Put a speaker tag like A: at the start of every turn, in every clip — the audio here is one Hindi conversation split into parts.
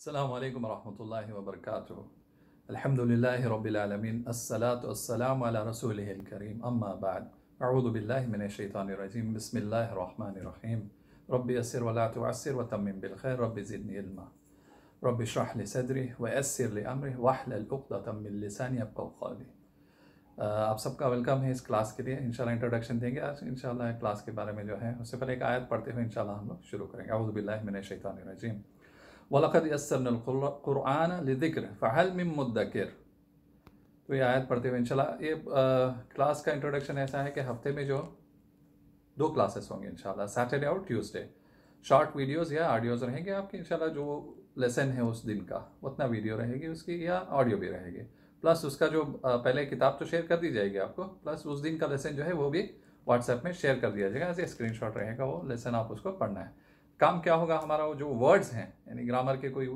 A: अस्सलामु अलैकुम रहमतुल्लाहि व बरकातुहू। अल्हम्दुलिल्लाहि रब्बिल आलमीन, अस्सलातु वस्सलामु अला रसूलिहिल करीम, अम्मा बाद। अऊज़ु बिल्लाहि मिनश शैतानिर रजीम, बिस्मिल्लाहिर रहमानिर रहीम। रब्बि यस्सिर वला तुअस्सिर व तम्मिम बिल खैर, रब्बि ज़िदनी इल्मा, रब्बि इश्रह ली सदरी व यस्सिर ली अमरी वहलुल उक़दतम मिन लिसानी यफ़क़हू क़ौली। आप सबका वेलकम है इस क्लास के लिए। इंशाल्लाह इंट्रोडक्शन देंगे आज इंशाल्लाह क्लास के बारे में जो है। उससे पहले एक आयत पढ़ते हुए इंशाल्लाह हम लोग शुरू करेंगे। अऊज़ु बिल्लाहि मिनश शैतानिर रजीम, वलक़द यस्सरनल क़ुरआन लिज़िक्र फ़हल मिन मुद्दकिर। तो ये आयत पढ़ते हुए इंशाल्लाह ये क्लास का इंट्रोडक्शन ऐसा है कि हफ्ते में जो 2 क्लासेस होंगे इंशाल्लाह, सैटरडे और ट्यूसडे। शॉर्ट वीडियोस या ऑडियोज़ रहेंगे आपके इंशाल्लाह। जो लेसन है उस दिन का उतना वीडियो रहेगी उसकी या ऑडियो भी रहेगी, प्लस उसका जो पहले किताब तो शेयर कर दी जाएगी आपको, प्लस उस दिन का लेसन जो है वो भी व्हाट्सएप में शेयर कर दिया जाएगा। ऐसे स्क्रीनशॉट रहेगा, वो लेसन आप उसको पढ़ना है। काम क्या होगा हमारा, वो जो वर्ड्स हैं यानी ग्रामर के कोई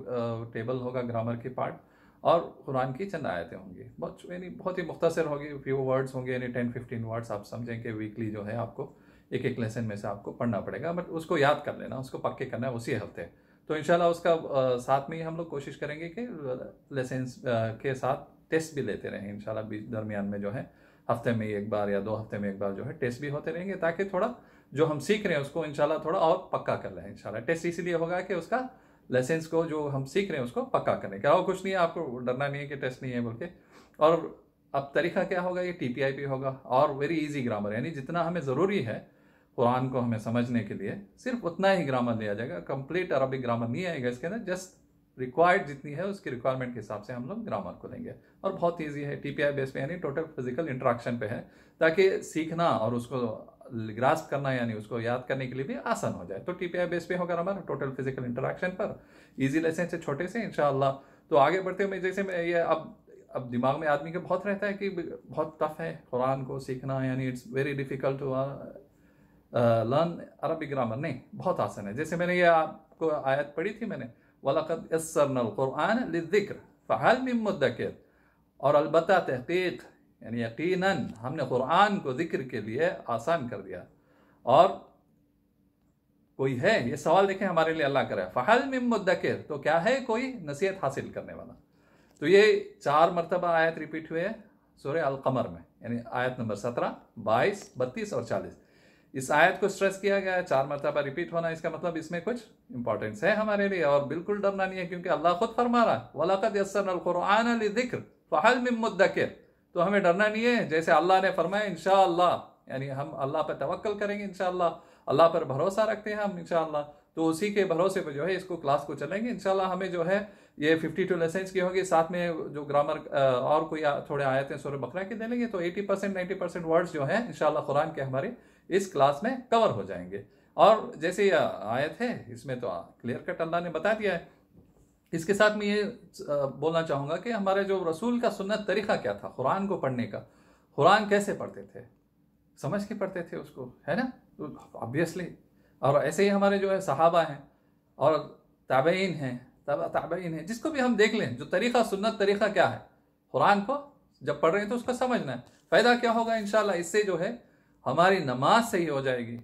A: टेबल होगा, ग्रामर की पार्ट, और कुरान की चंद आयतें होंगी। बहुत ही मुख्तसर होगी, फ्यू वर्ड्स होंगे यानी 10-15 वर्ड्स। आप समझें कि वीकली जो है आपको एक एक लेसन में से आपको पढ़ना पड़ेगा, बट उसको याद कर लेना, उसको पक्के करना है उसी हफ्ते। तो इंशाल्लाह उसका साथ में ही हम लोग कोशिश करेंगे कि लेसन्स के साथ टेस्ट भी लेते रहें इंशाल्लाह। बीच दरमियान में जो है हफ्ते में एक बार या 2 हफ्ते में एक बार जो है टेस्ट भी होते रहेंगे, ताकि थोड़ा जो हम सीख रहे हैं उसको इंशाल्लाह थोड़ा और पक्का कर लें इंशाल्लाह। टेस्ट इसीलिए होगा कि उसका लेसन्स को जो हम सीख रहे हैं उसको पक्का करने का। और कुछ नहीं है, आपको डरना नहीं है कि टेस्ट नहीं है बोल के। और अब तरीका क्या होगा, ये TPIP होगा और वेरी इजी ग्रामर, यानी जितना हमें ज़रूरी है कुरान को हमें समझने के लिए सिर्फ उतना ही ग्रामर लिया जाएगा। कंप्लीट अरबिक ग्रामर नहीं आएगा इसके अंदर, जस्ट रिक्वायर्ड जितनी है उसकी रिक्वायरमेंट के हिसाब से हम लोग ग्रामर को लेंगे। और बहुत ईजी है, TPI बेस पे यानी टोटल फिजिकल इंटरेक्शन पे है, ताकि सीखना और उसको ग्रास्प करना यानी उसको याद करने के लिए भी आसान हो जाए। तो TPI बेस पे होगा हमारा टोटल फिजिकल इंटरेक्शन पर, इजी लेसन से छोटे से इंशाल्लाह। तो आगे बढ़ते हुए जैसे मैं ये अब दिमाग में आदमी के बहुत रहता है कि बहुत टफ है कुरान को सीखना, यानी it's very difficult to learn Arabic grammar. नहीं, बहुत आसान है। जैसे मैंने ये आपको आयत पढ़ी थी मैंने, वलक़द यस्सरनल क़ुरआन लिज़िक्र फ़हल मिन मुद्दकिर, और अलबत्ता तहक़ीक़ यानी यकीनन हमने कुरान को जिक्र के लिए आसान कर दिया। और कोई है, ये सवाल देखें हमारे लिए अल्लाह करे, फ़हल मिन मुद्दकिर, तो क्या है कोई नसीहत हासिल करने वाला। तो ये 4 मरतबा आयत रिपीट हुए सूरह अल-क़मर में, यानी आयत नंबर 17, 22, 32 और 40। इस आयत को स्ट्रेस किया गया है 4 मरतबा रिपीट होना। इसका मतलब इसमें कुछ इंपॉर्टेंस है हमारे लिए, और बिल्कुल डरना नहीं है, क्योंकि अल्लाह खुद फरमा रहा है वलक़द यस्सरनल क़ुरआन लिज़िक्र फ़हल मिन मुद्दकिर। तो हमें डरना नहीं है, जैसे अल्लाह ने फरमाया इंशाअल्लाह, यानी हम अल्लाह पर तवक्कल करेंगे इंशाअल्लाह, अल्लाह पर भरोसा रखते हैं हम इंशाअल्लाह। तो उसी के भरोसे पर जो है इसको क्लास को चलेंगे इंशाअल्लाह। हमें जो है ये 52 लेसन्स की होगी, साथ में जो ग्रामर और कोई थोड़े आयतें सूरह बकरा के दे लेंगे, तो 80% 90% वर्ड्स जो है इंशाअल्लाह कुरान के हमारे इस क्लास में कवर हो जाएंगे। और जैसे ये आयत है इसमें तो क्लियर कट अल्लाह ने बता दिया है। इसके साथ में ये बोलना चाहूँगा कि हमारे जो रसूल का सुन्नत तरीका क्या था कुरान को पढ़ने का। कुरान कैसे पढ़ते थे, समझ के पढ़ते थे उसको, है ना, ऑब्वियसली। और ऐसे ही हमारे जो है सहाबा हैं और ताबईन हैं, ताबईन हैं, जिसको भी हम देख लें, जो तरीका सुन्नत तरीका क्या है, कुरान को जब पढ़ रहे हैं तो उसको समझना है। फ़ायदा क्या होगा इंशाल्लाह, इससे जो है हमारी नमाज सही हो जाएगी,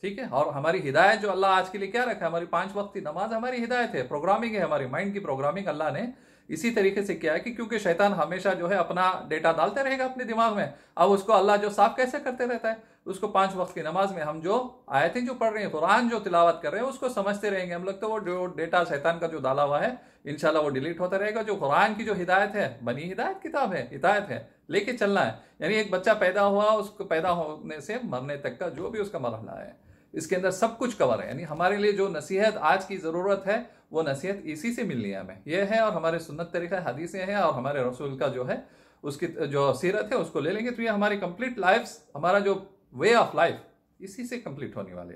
A: ठीक है। और हमारी हिदायत जो अल्लाह आज के लिए क्या रखा है, हमारी 5 वक्त की नमाज हमारी हिदायत है, प्रोग्रामिंग है, हमारी माइंड की प्रोग्रामिंग अल्लाह ने इसी तरीके से किया है कि क्योंकि शैतान हमेशा जो है अपना डेटा डालते रहेगा अपने दिमाग में। अब उसको अल्लाह जो साफ कैसे करते रहता है, उसको 5 वक्त की नमाज में हम जो आयतें जो पढ़ रहे हैं, कुरान जो तिलावत कर रहे हैं, उसको समझते रहेंगे हम लोग, तो वो जो डेटा शैतान का जो डाला हुआ है इंशाल्लाह वो डिलीट होता रहेगा। जो कुरान की जो हिदायत है, बनी हिदायत किताब है, हिदायत है, लेके चलना है। यानी एक बच्चा पैदा हुआ, उसको पैदा होने से मरने तक का जो भी उसका मरहला है, इसके अंदर सब कुछ कवर है। यानी हमारे लिए जो नसीहत आज की ज़रूरत है वो नसीहत इसी से मिलनी है हमें, ये है। और हमारे सुन्नत तरीक़ा हदीसें हैं, और हमारे रसूल का जो है उसकी जो सीरत है उसको ले लेंगे, तो ये हमारी कंप्लीट लाइफ, हमारा जो वे ऑफ लाइफ इसी से कंप्लीट होने वाले।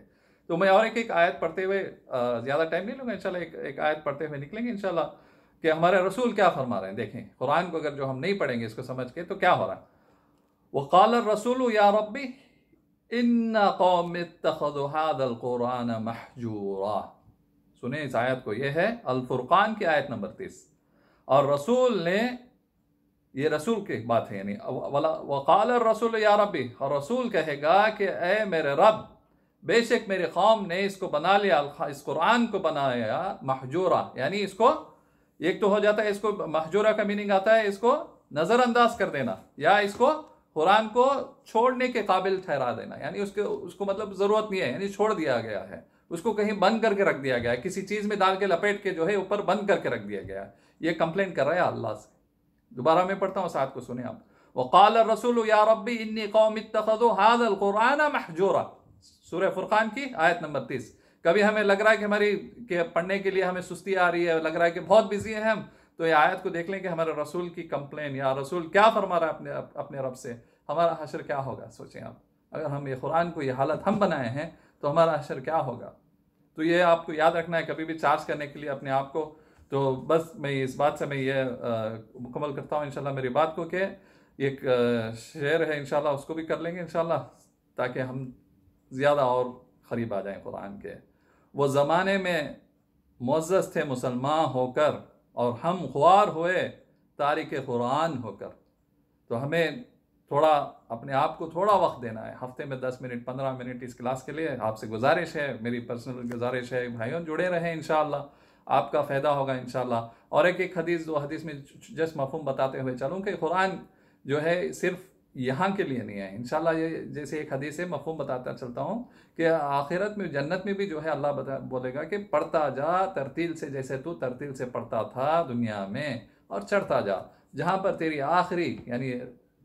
A: तो मैं और एक आयत पढ़ते हुए ज़्यादा टाइम नहीं लूँगा इंशाल्लाह, एक आयत पढ़ते हुए निकलेंगे इंशाल्लाह कि हमारे रसूल क्या फरमा रहे हैं। देखें कुरान को अगर जो हम नहीं पढ़ेंगे इसको समझ के, तो क्या हो रहा है। वक़ाल रसूल या रब्बी इन्ना कौम इत्तख़ज़ू हाज़ल क़ुरआन महजूरा। सुने इस आयत को, यह है अल फुरक़ान की आयत नंबर 30। और रसूल ने, ये रसूल की बात है, यानी वक़ाल रसूल या रब्बी, और रसूल कहेगा कि ए मेरे रब, बेशक मेरी कौम ने इसको बना लिया, इस कुरान को बनाया महजूरा, यानी इसको एक तो हो जाता है इसको महजूरा का मीनिंग आता है इसको नजरअंदाज कर देना, या इसको कुरान को छोड़ने के काबिल ठहरा देना, यानी उसको मतलब जरूरत नहीं है, यानी छोड़ दिया गया है, उसको कहीं बंद करके रख दिया गया है, किसी चीज में डाल के लपेट के जो है ऊपर बंद करके रख दिया गया है। ये कंप्लेंट कर रहा है अल्लाह से। दोबारा मैं पढ़ता हूँ, साथ को सुने आप। वक़ाल रसूल या रब्बी इन्नी कौम इत्तखज़ू हाज़ल कुरान महजूरा, सूरह फुरकान की आयत नंबर 30। कभी हमें लग रहा है कि हमारी के पढ़ने के लिए हमें सुस्ती आ रही है, लग रहा है कि बहुत बिजी हैं हम, तो ये आयत को देख लें कि हमारे रसूल की कंप्लेन, या रसूल क्या फरमा रहा है अपने रब से, हमारा हशर क्या होगा। सोचें आप, अगर हम ये कुरान को ये हालत हम बनाए हैं तो हमारा हशर क्या होगा। तो ये आपको याद रखना है कभी भी चार्ज करने के लिए अपने आप को। तो बस मैं इस बात से मैं ये मुकम्मल करता हूँ इंशाल्लाह मेरी बात को, कि एक शेर है इंशाल्लाह उसको भी कर लेंगे इंशाल्लाह, ताकि हम ज़्यादा और करीब आ जाएं कुरान के। वो ज़माने में मुअज़्ज़ज़ थे मुसलमान होकर, और हम ख्वार हुए तारिक कुरान होकर। तो हमें थोड़ा अपने आप को थोड़ा वक्त देना है, हफ्ते में 10 मिनट 15 मिनट इस क्लास के लिए आपसे गुजारिश है, मेरी पर्सनल गुजारिश है। भाइयों जुड़े रहें, इंशाअल्लाह आपका फ़ायदा होगा इंशाअल्लाह। और एक हदीस, दो हदीस में जस्ट मफ़हूम बताते हुए चलूँ कि कुरान जो है सिर्फ यहाँ के लिए नहीं है इंशाअल्लाह। ये जैसे एक हदीस है, मफ़हूम बताता चलता हूँ कि आखिरत में जन्नत में भी जो है अल्लाह बोलेगा कि पढ़ता जा तरतील से, जैसे तू तरतील से पढ़ता था दुनिया में, और चढ़ता जा जहाँ पर तेरी आखिरी, यानी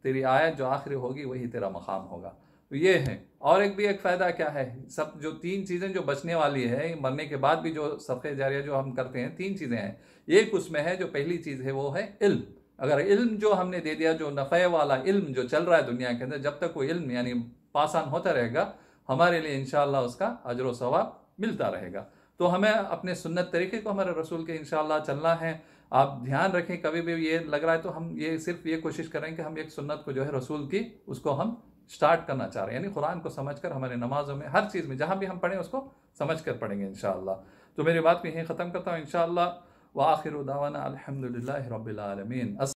A: तेरी आयत जो आखिरी होगी वही तेरा मकाम होगा। तो ये है। और एक भी एक फ़ायदा क्या है, सब जो 3 चीज़ें जो बचने वाली है मरने के बाद भी, जो सदक़े जारिया जो हम करते हैं, 3 चीज़ें हैं। एक उसमें है, जो पहली चीज़ है वो है इल्म। अगर इल्म जो हमने दे दिया, जो नफ़े वाला इल्म जो चल रहा है दुनिया के अंदर, जब तक वो इल्म यानी पासान होता रहेगा, हमारे लिए इंशाअल्लाह उसका अजर व सवाब मिलता रहेगा। तो हमें अपने सुन्नत तरीके को, हमारे रसूल के इंशाअल्लाह चलना है। आप ध्यान रखें, कभी भी ये लग रहा है तो हम ये सिर्फ ये कोशिश करें कि हम एक सुन्नत को जो है रसूल की, उसको हम स्टार्ट करना चाह रहे हैं, यानी कुरान को समझकर हमारे नमाजों में, हर चीज़ में जहाँ भी हम पढ़ें उसको समझ कर पढ़ेंगे इंशाअल्लाह। तो मेरी बात को यहीं ख़त्म करता हूँ इंशाअल्लाह। व आखिरु दावाना अल्हम्दुलिल्लाहि रब्बिल आलमीन।